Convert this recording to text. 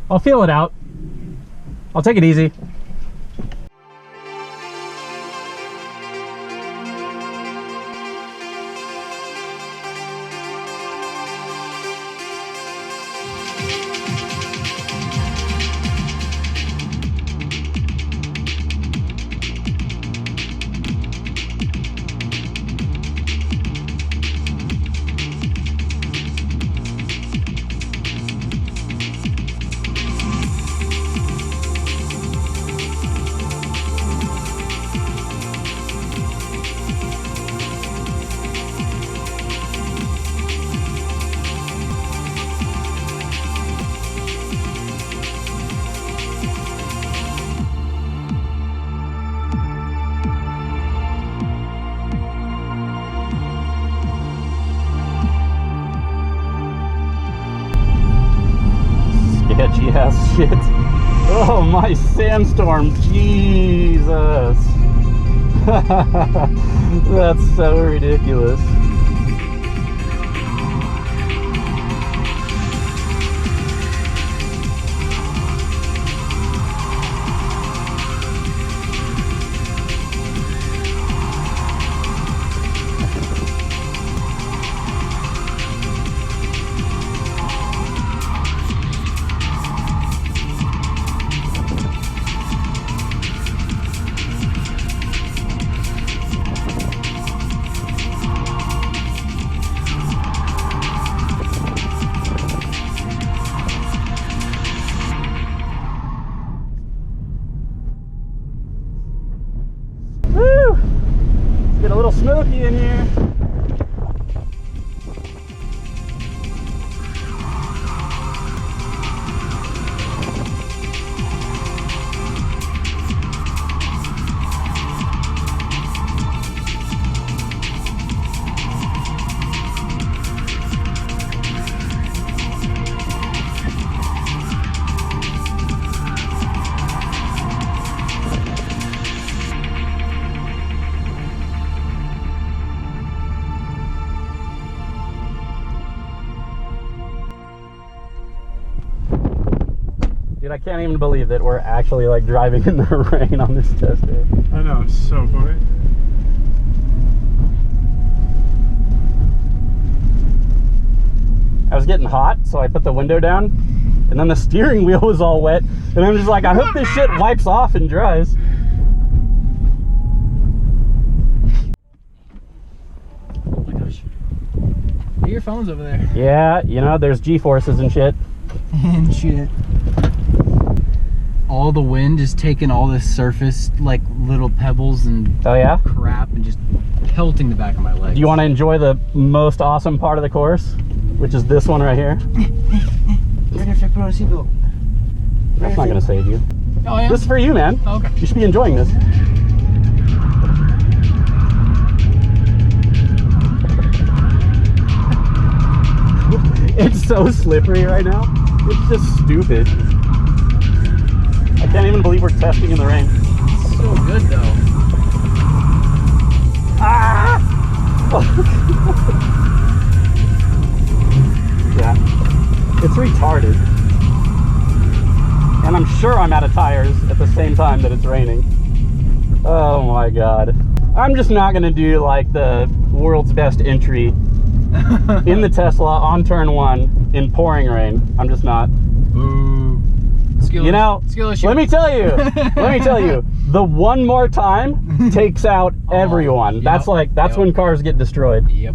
I'll feel it out. I'll take it easy. Sketchy ass shit. Oh, my sandstorm. Jesus. That's so ridiculous. Woo! Let's get a little smoky in here. Dude, I can't even believe that we're actually like driving in the rain on this test day. I know, it's so funny. I was getting hot, so I put the window down, and then the steering wheel was all wet, and I'm just like, I hope this shit wipes off and dries. Oh my gosh. Get your phones over there. Yeah, you know, there's G-forces and shit. And shit. All the wind is taking all this surface, like little pebbles and Oh yeah? crap, and just pelting the back of my legs. Do you want to enjoy the most awesome part of the course, which is this one right here? Right if I put on a seatbelt. That's not going to save you. Oh yeah? This is for you, man. Oh, okay. You should be enjoying this. It's so slippery right now. It's just stupid. I can't even believe we're testing in the rain. It's so good though. Ah! Yeah. It's retarded. And I'm sure I'm out of tires at the same time that it's raining. Oh my god. I'm just not gonna do like the world's best entry in the Tesla on turn 1 in pouring rain. I'm just not. Boo. Skill, You know, skill issue. let me tell you, the one more time takes out everyone. Yep, That's yep. when cars get destroyed. Yep.